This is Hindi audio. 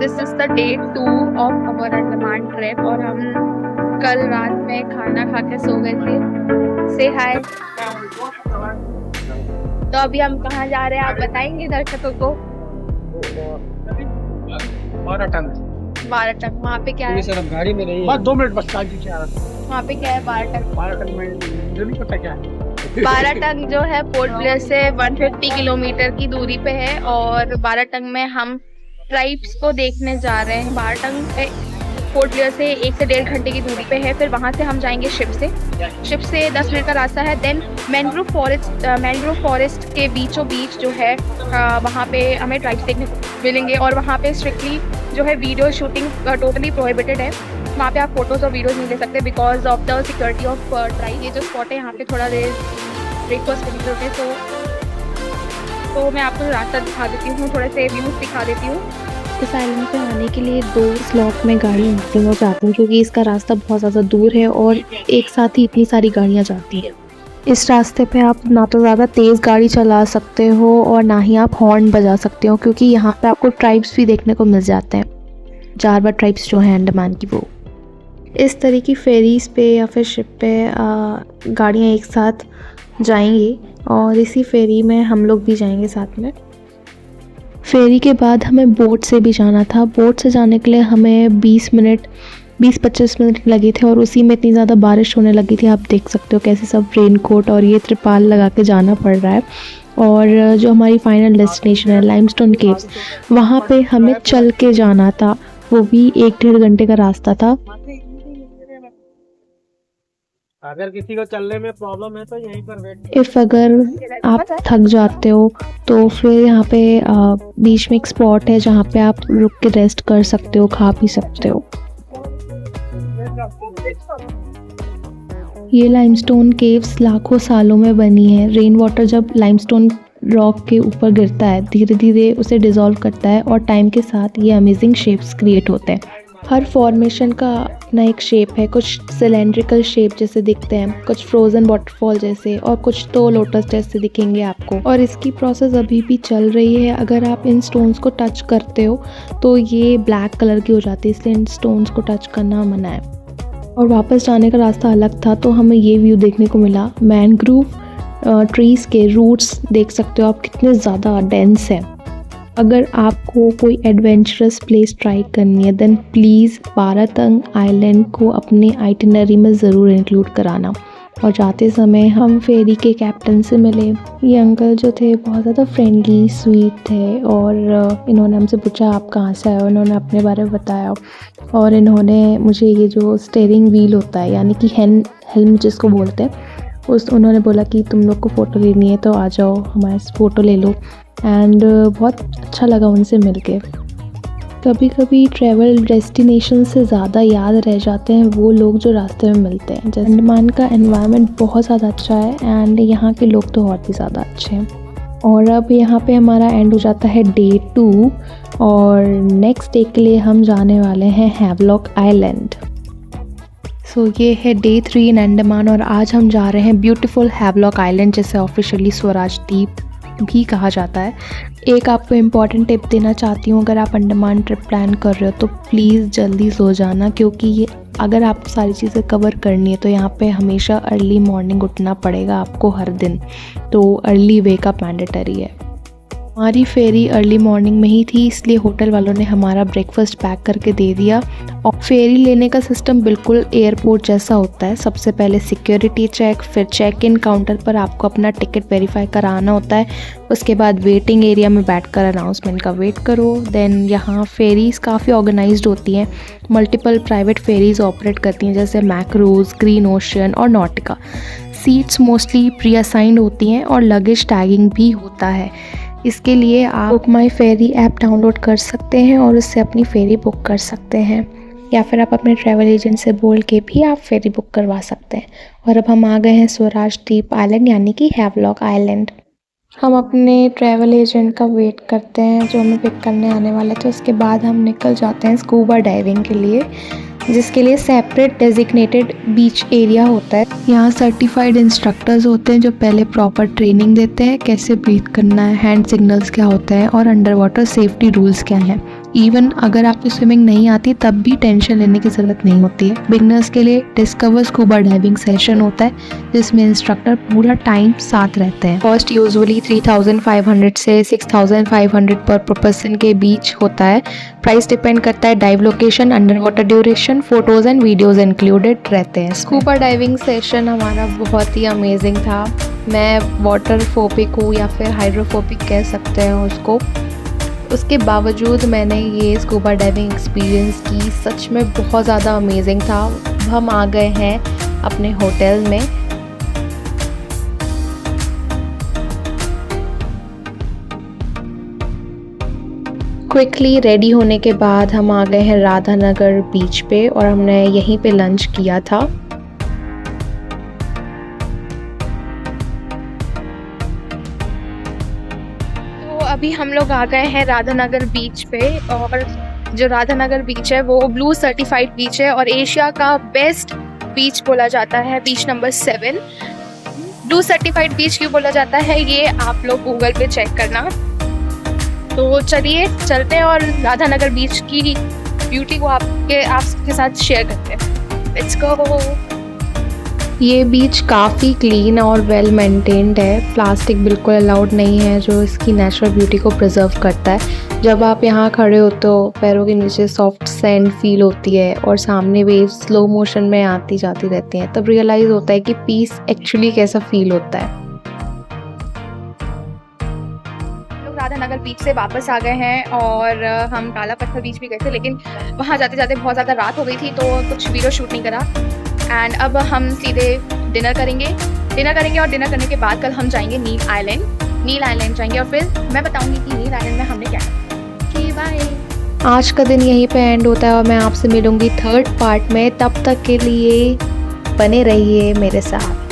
This is the day 2 of our Andaman trip और हम कल रात में खाना खा के सो गए थे। से हाय। तो अभी हम कहाँ जा रहे हैं आप बताएंगे दर्शकों को? बाराटक। वहाँ पे क्या है? सर गाड़ी में नहीं है, बस 2 मिनट बस वहाँ पे क्या है बाराटक? बाराटक में मुझे नहीं पता क्या है। बाराटक जो है पोर्ट ब्लेयर से 150 किलोमीटर की दूरी पे है और बाराटक में हम ट्राइब्स को देखने जा रहे हैं। बाराटक पोर्ट ब्लेयर से 1 से 1.5 घंटे की दूरी पे है। फिर वहाँ से हम जाएंगे शिप से 10 मिनट का रास्ता है। देन मैंग्रोव फॉरेस्ट के बीचों बीच जो है वहाँ पे हमें ट्राइब्स देखने को मिलेंगे और वहाँ पे स्ट्रिक्टली जो है वीडियो शूटिंग टोटली प्रोहिबिटेड है। वहाँ पे आप फोटोज़ और वीडियोज़ नहीं ले सकते because of the security of tribe. ये जो स्पॉट है यहाँ पे थोड़ा देर ब्रेकफास्ट करते होते हैं। तो मैं आपको रास्ता दिखा देती हूँ, थोड़े से व्यूज़ दिखा देती हूँ। इस आइलैंड पे आने के लिए 2 स्लॉट में गाड़ी मिसिंग हो जाती हैं क्योंकि इसका रास्ता बहुत ज़्यादा दूर है और एक साथ ही इतनी सारी गाड़ियाँ जाती हैं। इस रास्ते पे आप ना तो ज़्यादा तेज़ गाड़ी चला सकते हो और ना ही आप हॉर्न बजा सकते हो क्योंकि यहाँ पे आपको ट्राइब्स भी देखने को मिल जाते हैं। जारवा ट्राइब्स जो हैं अंडमान की, वो इस तरह की फेरीज़ पे या फिर शिप पे गाड़ियाँ एक साथ जाएंगी और इसी फेरी में हम लोग भी जाएंगे साथ में। फेरी के बाद हमें बोट से भी जाना था। बोट से जाने के लिए हमें 20-25 मिनट लगे थे और उसी में इतनी ज़्यादा बारिश होने लगी थी। आप देख सकते हो कैसे सब रेनकोट और ये त्रिपाल लगा के जाना पड़ रहा है। और जो हमारी फाइनल डेस्टिनेशन है लाइमस्टोन केव्स, वहाँ पे हमें चल के जाना था। वो भी 1-1.5 घंटे का रास्ता था। अगर किसी को चलने में प्रॉब्लम है तो यहीं पर वेट। इफ़ अगर आप थक जाते हो तो फिर यहाँ पे बीच में एक स्पॉट है जहाँ पे आप रुक के रेस्ट कर सकते हो, खा पी सकते हो। ये लाइमस्टोन केव्स लाखों सालों में बनी है। रेन वाटर जब लाइमस्टोन रॉक के ऊपर गिरता है धीरे धीरे उसे डिसॉल्व करता है और टाइम के साथ ये अमेजिंग शेप्स क्रिएट होते हैं। हर फॉर्मेशन का अपना एक शेप है। कुछ सिलेंड्रिकल शेप जैसे दिखते हैं, कुछ फ्रोज़न वाटरफॉल जैसे और कुछ तो लोटस जैसे दिखेंगे आपको। और इसकी प्रोसेस अभी भी चल रही है। अगर आप इन स्टोन्स को टच करते हो तो ये ब्लैक कलर की हो जाती है, इसलिए इन स्टोन्स को टच करना मना है। और वापस जाने का रास्ता अलग था तो हमें ये व्यू देखने को मिला। मैनग्रोव ट्रीज़ के रूट्स देख सकते हो आप कितने ज़्यादा डेंस हैं। अगर आपको कोई एडवेंचरस प्लेस ट्राई करनी है देन प्लीज़ बारातंग आइलैंड को अपने आइटिनरी में ज़रूर इंक्लूड कराना। और जाते समय हम फेरी के कैप्टन से मिले। ये अंकल जो थे बहुत ज़्यादा फ्रेंडली स्वीट थे और इन्होंने हमसे पूछा आप कहाँ से आए हो। इन्होंने अपने बारे में बताया और इन्होंने मुझे ये जो स्टीयरिंग व्हील होता है यानी कि हेल्म जिसको बोलते हैं उन्होंने बोला कि तुम लोग को फ़ोटो लेनी है तो आ जाओ हमारे फ़ोटो ले लो। एंड बहुत अच्छा लगा उनसे मिलके। कभी कभी ट्रैवल डेस्टिनेशन से ज़्यादा याद रह जाते हैं वो लोग जो रास्ते में मिलते हैं। जैसे अंडमान का एनवायरनमेंट बहुत ज़्यादा अच्छा है एंड यहाँ के लोग तो और भी ज़्यादा अच्छे हैं। और अब यहाँ पे हमारा एंड हो जाता है डे 2 और नेक्स्ट डे के लिए हम जाने वाले हैं हैवलॉक आइलैंड। सो ये है डे 3 इन अंडमान और आज हम जा रहे हैं ब्यूटीफुल हैवलॉक आइलैंड जिसे ऑफिशियली स्वराज द्वीप भी कहा जाता है। एक आपको इम्पॉर्टेंट टिप देना चाहती हूँ, अगर आप अंडमान ट्रिप प्लान कर रहे हो तो प्लीज़ जल्दी सो जाना क्योंकि ये अगर आपको सारी चीज़ें कवर करनी है तो यहाँ पे हमेशा अर्ली मॉर्निंग उठना पड़ेगा आपको हर दिन। तो अर्ली वेकअप मैंडेटरी है। हमारी फेरी अर्ली मॉर्निंग में ही थी इसलिए होटल वालों ने हमारा ब्रेकफास्ट पैक करके दे दिया। और फेरी लेने का सिस्टम बिल्कुल एयरपोर्ट जैसा होता है। सबसे पहले सिक्योरिटी चेक, फिर चेक इन काउंटर पर आपको अपना टिकट वेरीफाई कराना होता है। उसके बाद वेटिंग एरिया में बैठकर अनाउंसमेंट का वेट करो। देन यहाँ फेरीज़ काफ़ी ऑर्गेनाइज्ड होती हैं। मल्टीपल प्राइवेट फेरीज़ ऑपरेट करती हैं जैसे मैक्रूज़, ग्रीन ओशन और नॉटिका। सीट्स मोस्टली प्री असाइंड होती हैं और लगेज टैगिंग भी होता है। इसके लिए आप बुक माई फेरी ऐप डाउनलोड कर सकते हैं और उससे अपनी फेरी बुक कर सकते हैं या फिर आप अपने ट्रैवल एजेंट से बोल के भी आप फेरी बुक करवा सकते हैं। और अब हम आ गए हैं स्वराज द्वीप आइलैंड यानी कि हैवलॉक आइलैंड। हम अपने ट्रैवल एजेंट का वेट करते हैं जो हमें पिक करने आने वाले थे। उसके बाद हम निकल जाते हैं स्कूबा डाइविंग के लिए जिसके लिए सेपरेट डेजिग्नेटेड बीच एरिया होता है। यहाँ सर्टिफाइड इंस्ट्रक्टर्स होते हैं जो पहले प्रॉपर ट्रेनिंग देते हैं कैसे ब्रीथ करना है, हैंड सिग्नल्स क्या होते हैं और अंडर वाटर सेफ्टी रूल्स क्या हैं। इवन अगर आपको स्विमिंग नहीं आती तब भी टेंशन लेने की ज़रूरत नहीं होती है। बिगनर्स के लिए डिस्कवर स्कूबा डाइविंग सेशन होता है जिसमें इंस्ट्रक्टर पूरा टाइम साथ रहते हैं। कॉस्ट यूजुअली 3,500 से 6,500 पर पर्सन के बीच होता है। प्राइस डिपेंड करता है dive location, under water duration, photos and videos included रहते हैं। स्कूबा डाइविंग सेशन हमारा बहुत ही अमेजिंग था। मैं वाटर फोबिक हूँ या फिर हाइड्रोफोबिक कह सकते हैं उसको। उसके बावजूद मैंने ये स्कूबा डाइविंग एक्सपीरियंस की, सच में बहुत ज़्यादा अमेजिंग था। हम आ गए हैं अपने होटल में। क्विकली रेडी होने के बाद हम आ गए हैं राधानगर बीच पे और हमने यहीं पे लंच किया था। अभी हम लोग आ गए हैं राधानगर बीच पे, और जो राधानगर बीच है वो ब्लू सर्टिफाइड बीच है और एशिया का बेस्ट बीच बोला जाता है, बीच नंबर 7। ब्लू सर्टिफाइड बीच क्यों बोला जाता है ये आप लोग गूगल पे चेक करना। तो चलिए चलते हैं और राधानगर बीच की ब्यूटी को आपके साथ शेयर करते हैं। Let's go. ये बीच काफ़ी क्लीन और वेल मेंटेन्ड है। प्लास्टिक बिल्कुल अलाउड नहीं है जो इसकी नेचुरल ब्यूटी को प्रिजर्व करता है। जब आप यहाँ खड़े होते हो पैरों के नीचे सॉफ्ट सैंड फील होती है और सामने वेव्स स्लो मोशन में आती जाती रहती हैं, तब रियलाइज़ होता है कि पीस एक्चुअली कैसा फील होता है। लोग राधानगर बीच से वापस आ गए हैं और हम काला पत्थर बीच भी गए थे, लेकिन वहाँ जाते जाते बहुत ज़्यादा रात हो गई थी तो कुछ वीडियो शूट नहीं करा। एंड अब हम सीधे डिनर करेंगे और डिनर करने के बाद कल हम जाएंगे नील आइलैंड जाएंगे और फिर मैं बताऊंगी कि नील आइलैंड में हमने क्या किया। बाय। आज का दिन यहीं पे एंड होता है और मैं आपसे मिलूंगी थर्ड पार्ट में। तब तक के लिए बने रहिए मेरे साथ।